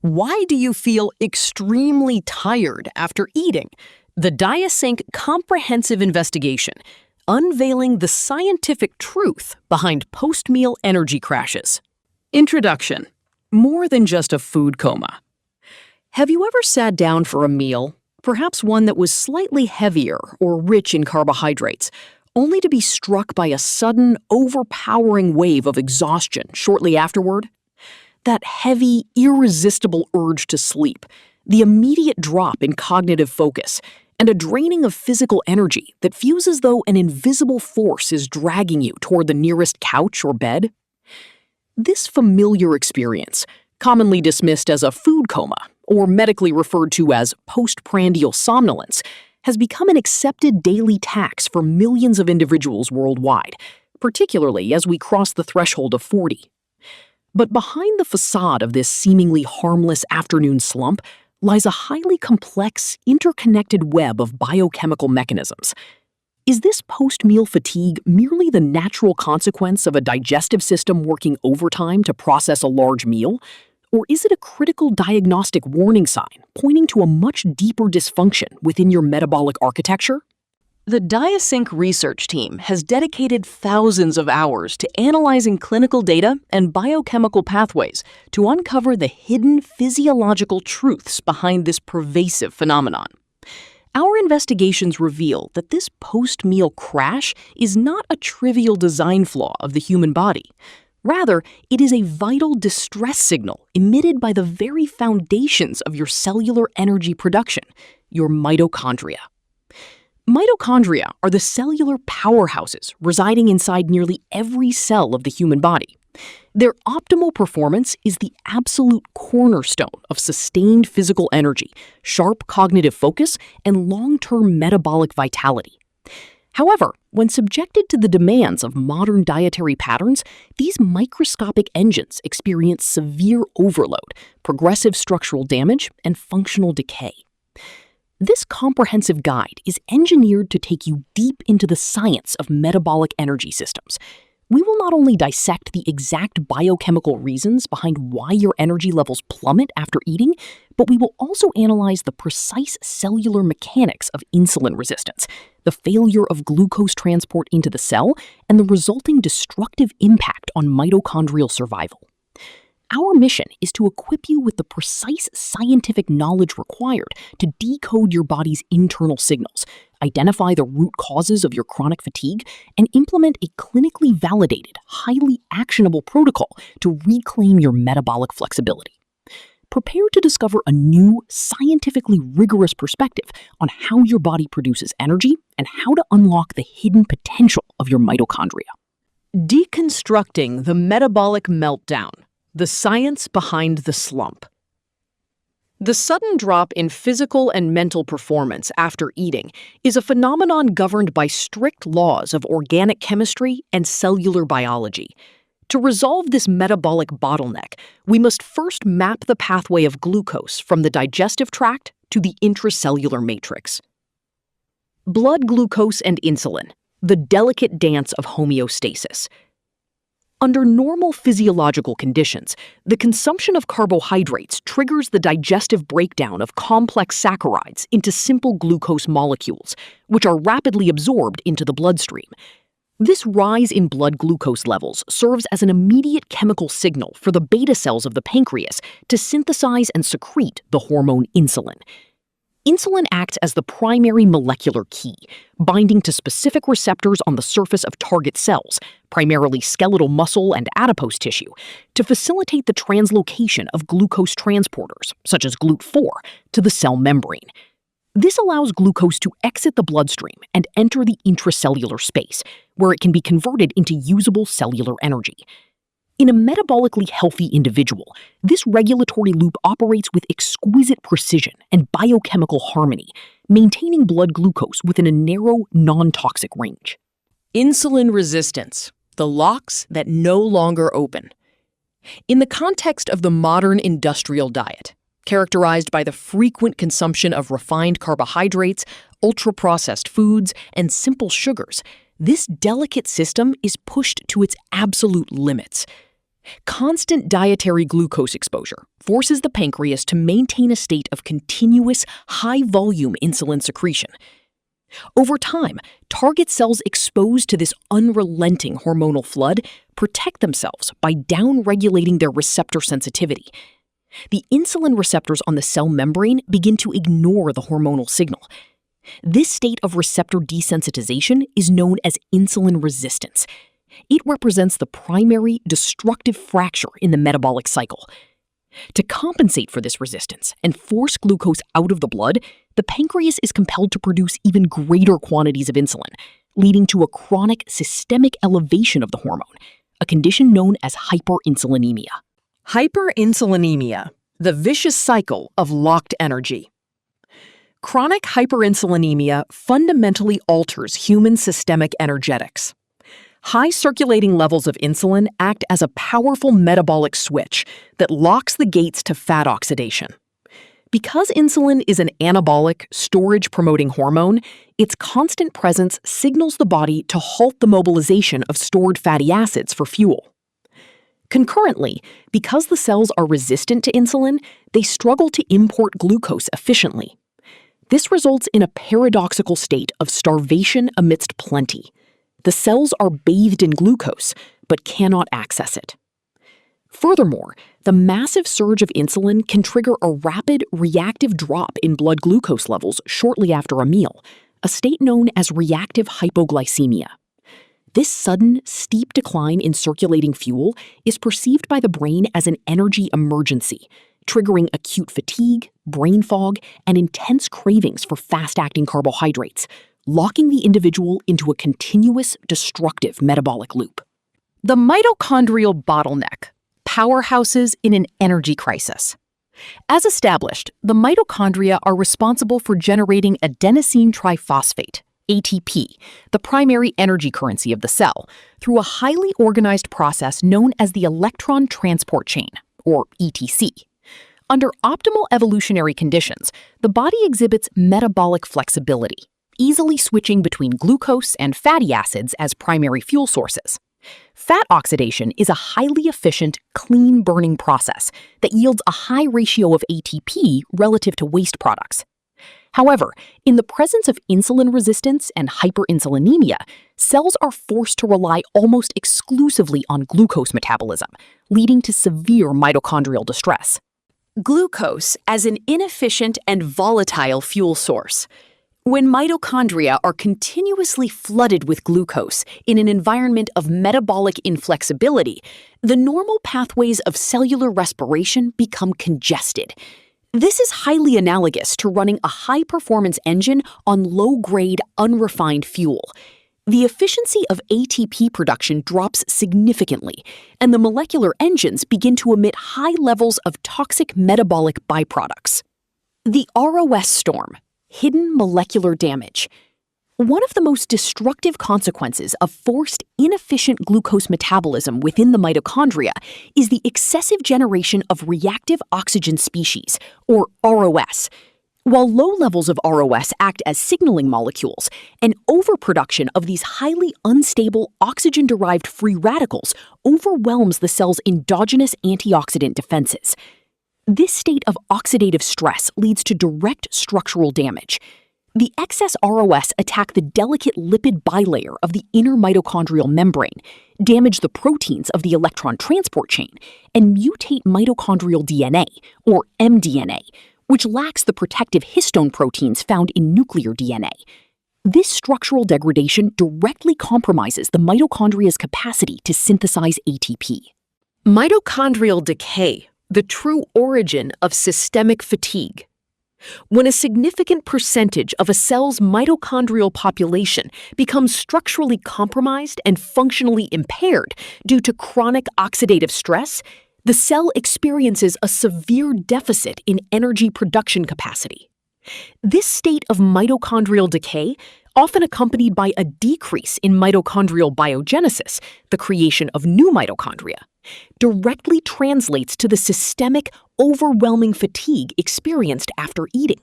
Why do you feel extremely tired after eating? The DiaSync comprehensive investigation, unveiling the scientific truth behind post-meal energy crashes. Introduction. More than just a food coma. Have you ever sat down for a meal, perhaps one that was slightly heavier or rich in carbohydrates, only to be struck by a sudden, overpowering wave of exhaustion shortly afterward? That heavy, irresistible urge to sleep, the immediate drop in cognitive focus, and a draining of physical energy that feels as though an invisible force is dragging you toward the nearest couch or bed? This familiar experience, commonly dismissed as a food coma, or medically referred to as postprandial somnolence, has become an accepted daily tax for millions of individuals worldwide, particularly as we cross the threshold of 40. But behind the facade of this seemingly harmless afternoon slump lies a highly complex, interconnected web of biochemical mechanisms. Is this post-meal fatigue merely the natural consequence of a digestive system working overtime to process a large meal? Or is it a critical diagnostic warning sign pointing to a much deeper dysfunction within your metabolic architecture? The DiaSync research team has dedicated thousands of hours to analyzing clinical data and biochemical pathways to uncover the hidden physiological truths behind this pervasive phenomenon. Our investigations reveal that this post-meal crash is not a trivial design flaw of the human body. Rather, it is a vital distress signal emitted by the very foundations of your cellular energy production, your mitochondria. Mitochondria are the cellular powerhouses residing inside nearly every cell of the human body. Their optimal performance is the absolute cornerstone of sustained physical energy, sharp cognitive focus, and long-term metabolic vitality. However, when subjected to the demands of modern dietary patterns, these microscopic engines experience severe overload, progressive structural damage, and functional decay. This comprehensive guide is engineered to take you deep into the science of metabolic energy systems. We will not only dissect the exact biochemical reasons behind why your energy levels plummet after eating, but we will also analyze the precise cellular mechanics of insulin resistance, the failure of glucose transport into the cell, and the resulting destructive impact on mitochondrial survival. Our mission is to equip you with the precise scientific knowledge required to decode your body's internal signals, identify the root causes of your chronic fatigue, and implement a clinically validated, highly actionable protocol to reclaim your metabolic flexibility. Prepare to discover a new, scientifically rigorous perspective on how your body produces energy and how to unlock the hidden potential of your mitochondria. Deconstructing the metabolic meltdown. The science behind the slump. The sudden drop in physical and mental performance after eating is a phenomenon governed by strict laws of organic chemistry and cellular biology. To resolve this metabolic bottleneck, we must first map the pathway of glucose from the digestive tract to the intracellular matrix. Blood glucose and insulin, the delicate dance of homeostasis. Under normal physiological conditions, the consumption of carbohydrates triggers the digestive breakdown of complex saccharides into simple glucose molecules, which are rapidly absorbed into the bloodstream. This rise in blood glucose levels serves as an immediate chemical signal for the beta cells of the pancreas to synthesize and secrete the hormone insulin. Insulin acts as the primary molecular key, binding to specific receptors on the surface of target cells, primarily skeletal muscle and adipose tissue, to facilitate the translocation of glucose transporters, such as GLUT4, to the cell membrane. This allows glucose to exit the bloodstream and enter the intracellular space, where it can be converted into usable cellular energy. In a metabolically healthy individual, this regulatory loop operates with exquisite precision and biochemical harmony, maintaining blood glucose within a narrow, non-toxic range. Insulin resistance, the locks that no longer open. In the context of the modern industrial diet, characterized by the frequent consumption of refined carbohydrates, ultra-processed foods, and simple sugars, this delicate system is pushed to its absolute limits. Constant dietary glucose exposure forces the pancreas to maintain a state of continuous, high-volume insulin secretion. Over time, target cells exposed to this unrelenting hormonal flood protect themselves by downregulating their receptor sensitivity. The insulin receptors on the cell membrane begin to ignore the hormonal signal. This state of receptor desensitization is known as insulin resistance. It represents the primary destructive fracture in the metabolic cycle. To compensate for this resistance and force glucose out of the blood, the pancreas is compelled to produce even greater quantities of insulin, leading to a chronic systemic elevation of the hormone, a condition known as hyperinsulinemia. Hyperinsulinemia, the vicious cycle of locked energy. Chronic hyperinsulinemia fundamentally alters human systemic energetics. High circulating levels of insulin act as a powerful metabolic switch that locks the gates to fat oxidation. Because insulin is an anabolic, storage-promoting hormone, its constant presence signals the body to halt the mobilization of stored fatty acids for fuel. Concurrently, because the cells are resistant to insulin, they struggle to import glucose efficiently. This results in a paradoxical state of starvation amidst plenty. The cells are bathed in glucose, but cannot access it. Furthermore, the massive surge of insulin can trigger a rapid, reactive drop in blood glucose levels shortly after a meal, a state known as reactive hypoglycemia. This sudden, steep decline in circulating fuel is perceived by the brain as an energy emergency, triggering acute fatigue, brain fog, and intense cravings for fast-acting carbohydrates, locking the individual into a continuous, destructive metabolic loop. The mitochondrial bottleneck, powerhouses in an energy crisis. As established, the mitochondria are responsible for generating adenosine triphosphate, ATP, the primary energy currency of the cell, through a highly organized process known as the electron transport chain, or ETC. Under optimal evolutionary conditions, the body exhibits metabolic flexibility, easily switching between glucose and fatty acids as primary fuel sources. Fat oxidation is a highly efficient, clean-burning process that yields a high ratio of ATP relative to waste products. However, in the presence of insulin resistance and hyperinsulinemia, cells are forced to rely almost exclusively on glucose metabolism, leading to severe mitochondrial distress. Glucose as an inefficient and volatile fuel source. When mitochondria are continuously flooded with glucose in an environment of metabolic inflexibility, the normal pathways of cellular respiration become congested. This is highly analogous to running a high-performance engine on low-grade, unrefined fuel. The efficiency of ATP production drops significantly, and the molecular engines begin to emit high levels of toxic metabolic byproducts. The ROS storm. Hidden molecular damage. One of the most destructive consequences of forced, inefficient glucose metabolism within the mitochondria is the excessive generation of reactive oxygen species, or ROS. While low levels of ROS act as signaling molecules, an overproduction of these highly unstable oxygen-derived free radicals overwhelms the cell's endogenous antioxidant defenses. This state of oxidative stress leads to direct structural damage. The excess ROS attack the delicate lipid bilayer of the inner mitochondrial membrane, damage the proteins of the electron transport chain, and mutate mitochondrial DNA, or mDNA, which lacks the protective histone proteins found in nuclear DNA. This structural degradation directly compromises the mitochondria's capacity to synthesize ATP. Mitochondrial decay, the true origin of systemic fatigue. When a significant percentage of a cell's mitochondrial population becomes structurally compromised and functionally impaired due to chronic oxidative stress, the cell experiences a severe deficit in energy production capacity. This state of mitochondrial decay, often accompanied by a decrease in mitochondrial biogenesis, the creation of new mitochondria, directly translates to the systemic, overwhelming fatigue experienced after eating.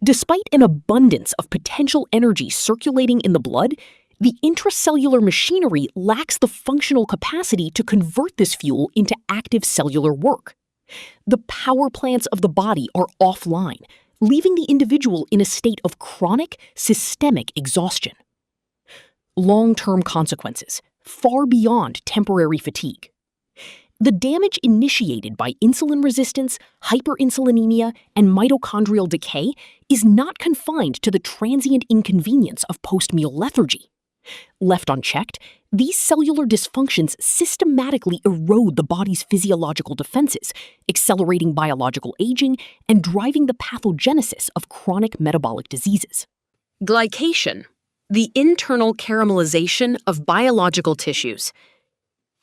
Despite an abundance of potential energy circulating in the blood, The intracellular machinery lacks the functional capacity to convert this fuel into active cellular work. The power plants of the body are offline, leaving the individual in a state of chronic, systemic exhaustion. Long-term consequences, far beyond temporary fatigue. The damage initiated by insulin resistance, hyperinsulinemia, and mitochondrial decay is not confined to the transient inconvenience of post-meal lethargy. Left unchecked, these cellular dysfunctions systematically erode the body's physiological defenses, accelerating biological aging and driving the pathogenesis of chronic metabolic diseases. Glycation, the internal caramelization of biological tissues.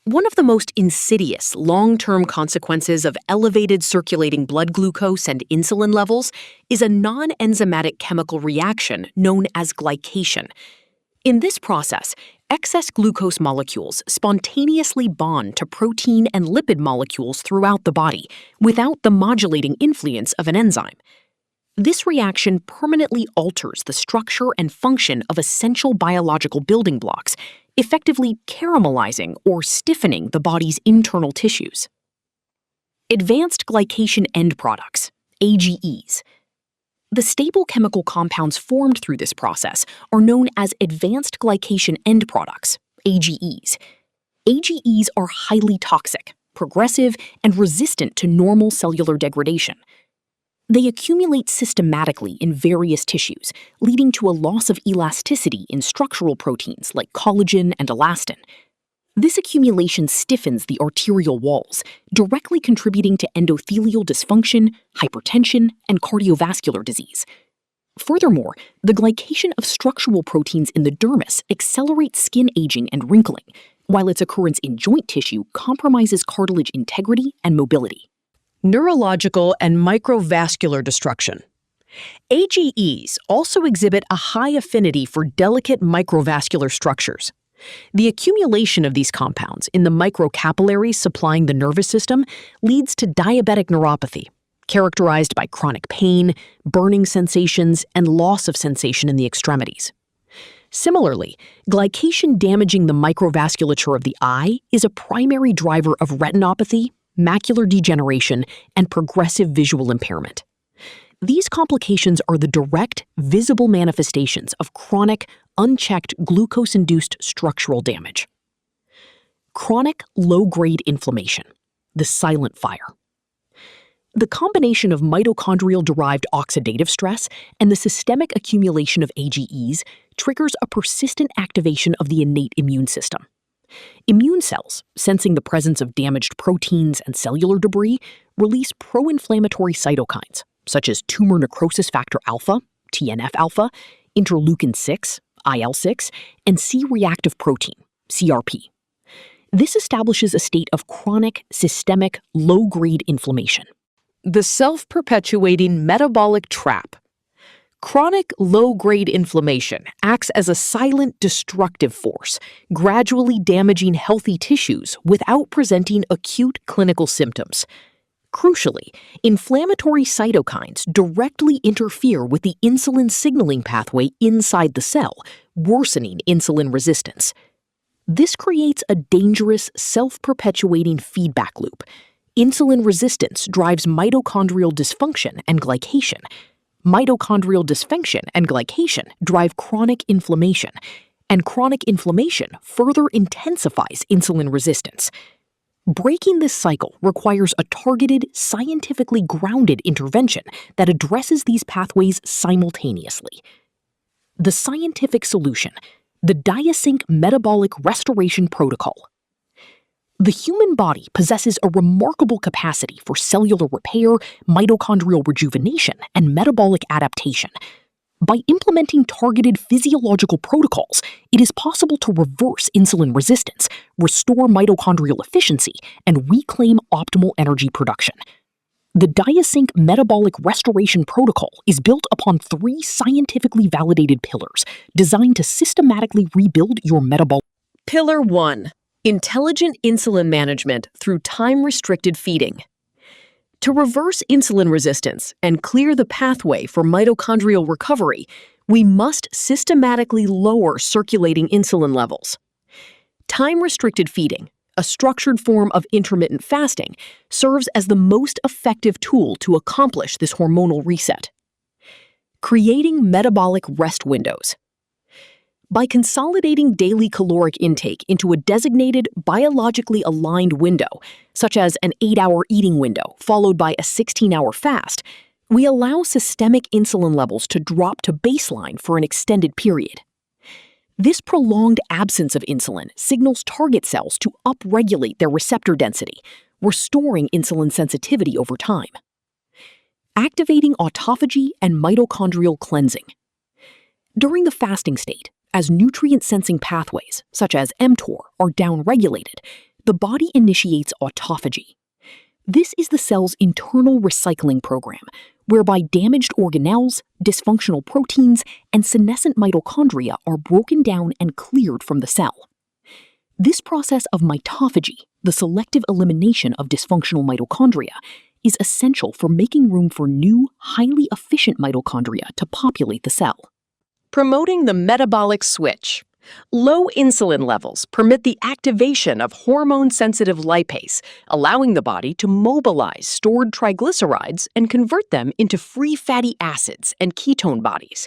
One of the most insidious long-term consequences of elevated circulating blood glucose and insulin levels is a non-enzymatic chemical reaction known as glycation. In this process, excess glucose molecules spontaneously bond to protein and lipid molecules throughout the body without the modulating influence of an enzyme. This reaction permanently alters the structure and function of essential biological building blocks, effectively caramelizing or stiffening the body's internal tissues. Advanced glycation end products, AGEs. The stable chemical compounds formed through this process are known as advanced glycation end products, AGEs. AGEs are highly toxic, progressive, and resistant to normal cellular degradation. They accumulate systematically in various tissues, leading to a loss of elasticity in structural proteins like collagen and elastin. This accumulation stiffens the arterial walls, directly contributing to endothelial dysfunction, hypertension, and cardiovascular disease. Furthermore, the glycation of structural proteins in the dermis accelerates skin aging and wrinkling, while its occurrence in joint tissue compromises cartilage integrity and mobility. Neurological and microvascular destruction. AGEs also exhibit a high affinity for delicate microvascular structures. The accumulation of these compounds in the microcapillaries supplying the nervous system leads to diabetic neuropathy, characterized by chronic pain, burning sensations, and loss of sensation in the extremities. Similarly, glycation damaging the microvasculature of the eye is a primary driver of retinopathy, macular degeneration, and progressive visual impairment. These complications are the direct, visible manifestations of chronic, unchecked glucose-induced structural damage. Chronic low-grade inflammation, the silent fire. The combination of mitochondrial-derived oxidative stress and the systemic accumulation of AGEs triggers a persistent activation of the innate immune system. Immune cells, sensing the presence of damaged proteins and cellular debris, release pro-inflammatory cytokines, such as tumor necrosis factor alpha, TNF-α, interleukin-6, IL-6, and C-reactive protein, CRP. This establishes a state of chronic, systemic, low-grade inflammation. The self-perpetuating metabolic trap. Chronic low-grade inflammation acts as a silent destructive force, gradually damaging healthy tissues without presenting acute clinical symptoms. Crucially, inflammatory cytokines directly interfere with the insulin signaling pathway inside the cell, worsening insulin resistance. This creates a dangerous, self-perpetuating feedback loop. Insulin resistance drives mitochondrial dysfunction and glycation. Mitochondrial dysfunction and glycation drive chronic inflammation, and chronic inflammation further intensifies insulin resistance. Breaking this cycle requires a targeted, scientifically grounded intervention that addresses these pathways simultaneously. The scientific solution, the DiaSync Metabolic Restoration Protocol. The human body possesses a remarkable capacity for cellular repair, mitochondrial rejuvenation, and metabolic adaptation. By implementing targeted physiological protocols, it is possible to reverse insulin resistance, restore mitochondrial efficiency, and reclaim optimal energy production. The DiaSync Metabolic Restoration Protocol is built upon 3 scientifically validated pillars designed to systematically rebuild your metabolic. Pillar 1. Intelligent insulin management through time-restricted feeding. To reverse insulin resistance and clear the pathway for mitochondrial recovery, We must systematically lower circulating insulin levels. Time-restricted feeding, a structured form of intermittent fasting, serves as the most effective tool to accomplish this hormonal reset. Creating metabolic rest windows. By consolidating daily caloric intake into a designated, biologically aligned window, such as an 8-hour eating window followed by a 16-hour fast, we allow systemic insulin levels to drop to baseline for an extended period. This prolonged absence of insulin signals target cells to upregulate their receptor density, restoring insulin sensitivity over time. Activating autophagy and mitochondrial cleansing. During the fasting state, as nutrient-sensing pathways, such as mTOR, are downregulated, the body initiates autophagy. This is the cell's internal recycling program, whereby damaged organelles, dysfunctional proteins, and senescent mitochondria are broken down and cleared from the cell. This process of mitophagy, the selective elimination of dysfunctional mitochondria, is essential for making room for new, highly efficient mitochondria to populate the cell. Promoting the metabolic switch. Low insulin levels permit the activation of hormone-sensitive lipase, allowing the body to mobilize stored triglycerides and convert them into free fatty acids and ketone bodies.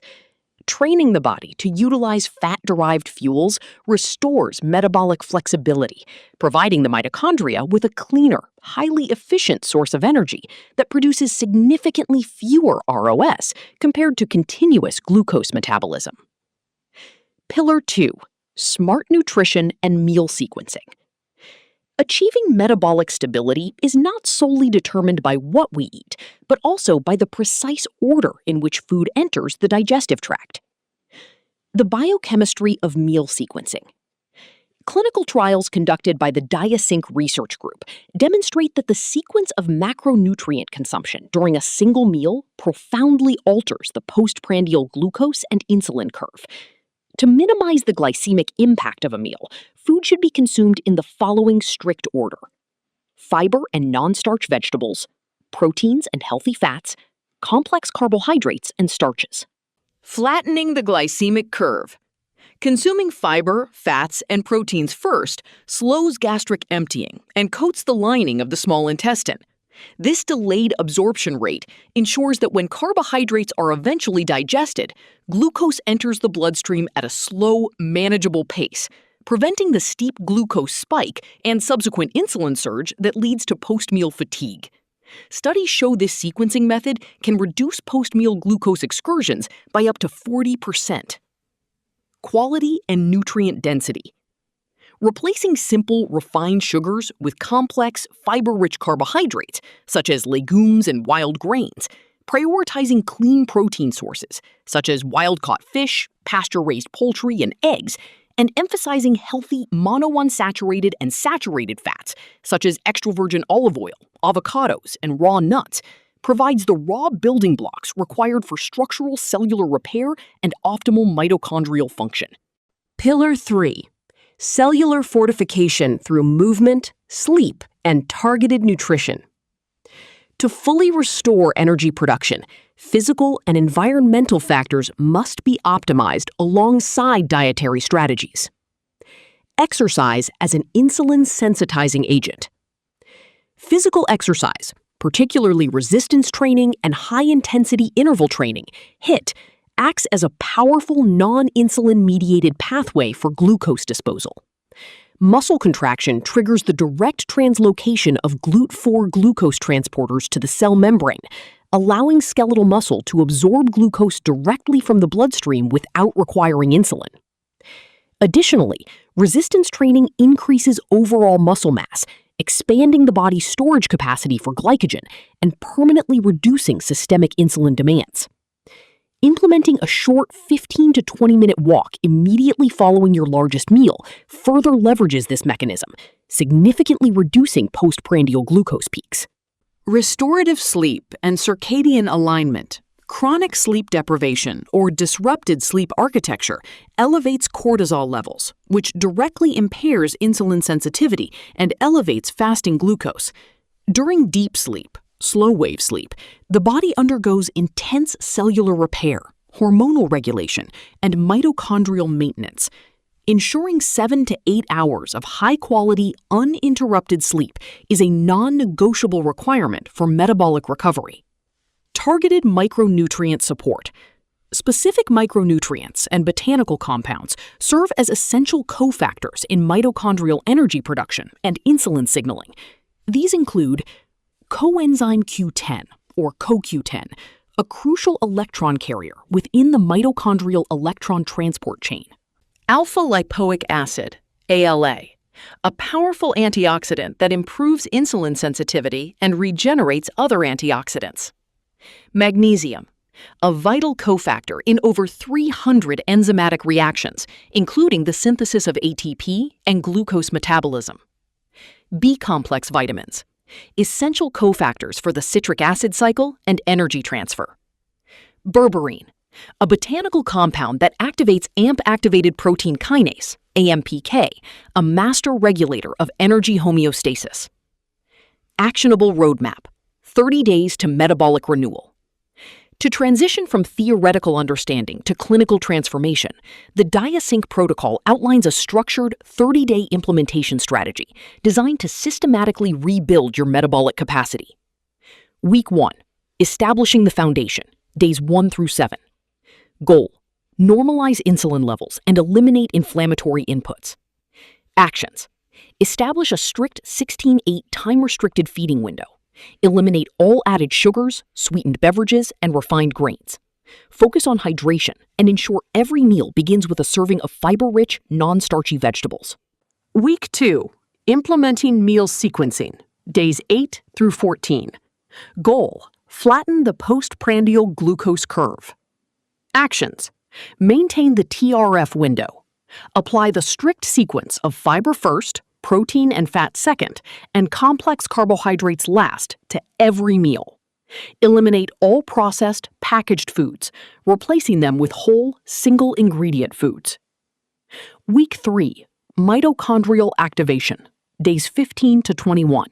Training the body to utilize fat-derived fuels restores metabolic flexibility, providing the mitochondria with a cleaner, highly efficient source of energy that produces significantly fewer ROS compared to continuous glucose metabolism. Pillar 2. Smart nutrition and meal sequencing. Achieving metabolic stability is not solely determined by what we eat, but also by the precise order in which food enters the digestive tract. The biochemistry of meal sequencing. Clinical trials conducted by the DiaSync research group demonstrate that the sequence of macronutrient consumption during a single meal profoundly alters the postprandial glucose and insulin curve. To minimize the glycemic impact of a meal, food should be consumed in the following strict order: fiber and non-starch vegetables, proteins and healthy fats, complex carbohydrates and starches. Flattening the glycemic curve. Consuming fiber, fats, and proteins first slows gastric emptying and coats the lining of the small intestine. This delayed absorption rate ensures that when carbohydrates are eventually digested, glucose enters the bloodstream at a slow, manageable pace, preventing the steep glucose spike and subsequent insulin surge that leads to post-meal fatigue. Studies show this sequencing method can reduce post-meal glucose excursions by up to 40%. Quality and nutrient density. Replacing simple, refined sugars with complex, fiber-rich carbohydrates, such as legumes and wild grains, prioritizing clean protein sources, such as wild-caught fish, pasture-raised poultry, and eggs, and emphasizing healthy monounsaturated and saturated fats, such as extra virgin olive oil, avocados, and raw nuts, provides the raw building blocks required for structural cellular repair and optimal mitochondrial function. Pillar 3. Cellular fortification through movement, sleep, and targeted nutrition. To fully restore energy production, physical and environmental factors must be optimized alongside dietary strategies. Exercise as an insulin-sensitizing agent. Physical exercise, particularly resistance training and high-intensity interval training, HIIT, acts as a powerful non-insulin-mediated pathway for glucose disposal. Muscle contraction triggers the direct translocation of GLUT4 glucose transporters to the cell membrane, allowing skeletal muscle to absorb glucose directly from the bloodstream without requiring insulin. Additionally, resistance training increases overall muscle mass, expanding the body's storage capacity for glycogen and permanently reducing systemic insulin demands. Implementing a short 15 to 20-minute walk immediately following your largest meal further leverages this mechanism, significantly reducing postprandial glucose peaks. Restorative sleep and circadian alignment. Chronic sleep deprivation or disrupted sleep architecture elevates cortisol levels, which directly impairs insulin sensitivity and elevates fasting glucose. During deep sleep, slow-wave sleep, the body undergoes intense cellular repair, hormonal regulation, and mitochondrial maintenance. Ensuring 7 to 8 hours of high-quality, uninterrupted sleep is a non-negotiable requirement for metabolic recovery. Targeted micronutrient support. Specific micronutrients and botanical compounds serve as essential cofactors in mitochondrial energy production and insulin signaling. These include coenzyme Q10, or CoQ10, a crucial electron carrier within the mitochondrial electron transport chain. Alpha-lipoic acid, ALA, a powerful antioxidant that improves insulin sensitivity and regenerates other antioxidants. Magnesium, a vital cofactor in over 300 enzymatic reactions, including the synthesis of ATP and glucose metabolism. B-complex vitamins, essential cofactors for the citric acid cycle and energy transfer. Berberine, a botanical compound that activates AMP-activated protein kinase, AMPK, a master regulator of energy homeostasis. Actionable roadmap, 30 days to metabolic renewal. To transition from theoretical understanding to clinical transformation, the DiaSync protocol outlines a structured 30-day implementation strategy designed to systematically rebuild your metabolic capacity. Week 1, establishing the foundation, days 1 through 7. Goal: normalize insulin levels and eliminate inflammatory inputs. Actions: establish a strict 16-8 time-restricted feeding window. Eliminate all added sugars, sweetened beverages, and refined grains. Focus on hydration and ensure every meal begins with a serving of fiber-rich, non-starchy vegetables. Week 2, implementing meal sequencing, days 8 through 14. Goal: flatten the postprandial glucose curve. Actions: maintain the TRF window. Apply the strict sequence of fiber first, protein and fat second, and complex carbohydrates last to every meal. Eliminate all processed, packaged foods, replacing them with whole, single-ingredient foods. Week 3, mitochondrial activation, days 15 to 21.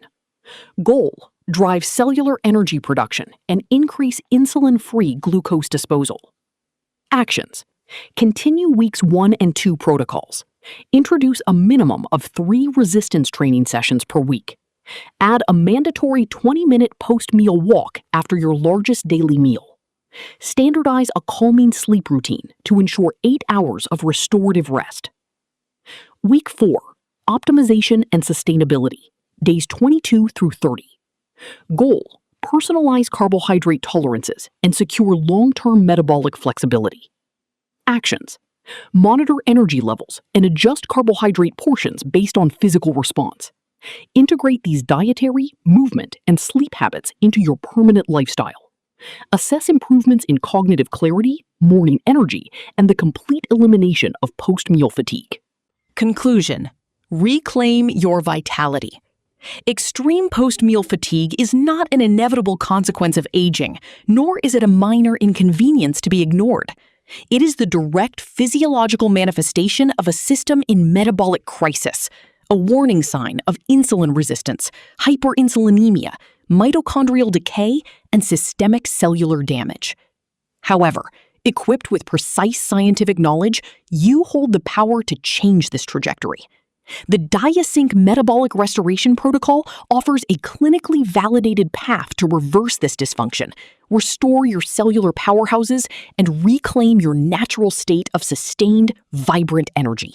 Goal: drive cellular energy production and increase insulin-free glucose disposal. Actions: continue weeks 1 and 2 protocols. Introduce a minimum of 3 resistance training sessions per week. Add a mandatory 20-minute post-meal walk after your largest daily meal. Standardize a calming sleep routine to ensure 8 hours of restorative rest. Week 4, optimization and sustainability, days 22 through 30. Goal: personalize carbohydrate tolerances and secure long-term metabolic flexibility. Actions: monitor energy levels and adjust carbohydrate portions based on physical response. Integrate these dietary, movement, and sleep habits into your permanent lifestyle. Assess improvements in cognitive clarity, morning energy, and the complete elimination of post-meal fatigue. Conclusion: reclaim your vitality. Extreme post-meal fatigue is not an inevitable consequence of aging, nor is it a minor inconvenience to be ignored. It is the direct physiological manifestation of a system in metabolic crisis, a warning sign of insulin resistance, hyperinsulinemia, mitochondrial decay, and systemic cellular damage. However, equipped with precise scientific knowledge, you hold the power to change this trajectory. The DiaSync Metabolic Restoration Protocol offers a clinically validated path to reverse this dysfunction, restore your cellular powerhouses, and reclaim your natural state of sustained, vibrant energy.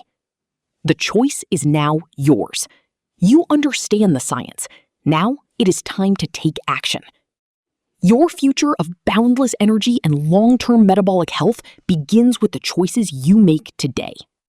The choice is now yours. You understand the science. Now it is time to take action. Your future of boundless energy and long-term metabolic health begins with the choices you make today.